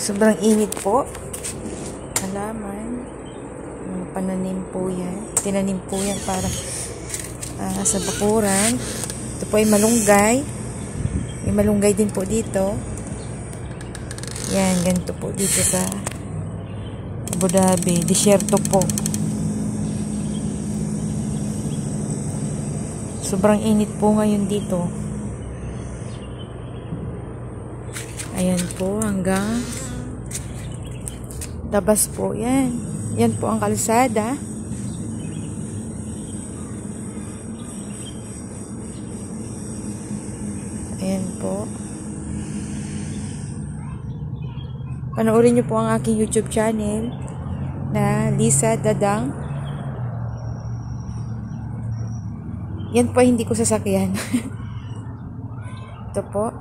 Sobrang init po. Halaman. Pananim po yan. Tinanim po yan para sa bakuran. Ito po ay malunggay. May malunggay din po dito. Yan, ganito po dito sa Abu Dhabi. Disyerto po. Sobrang init po ngayon dito. Ayan po, hanggang labas po. Yan. Yan po ang kalsada. Ayan po. Panoorin niyo po ang aking YouTube channel na Lisa Dadang. Yan po hindi ko sasakyan. Ito po.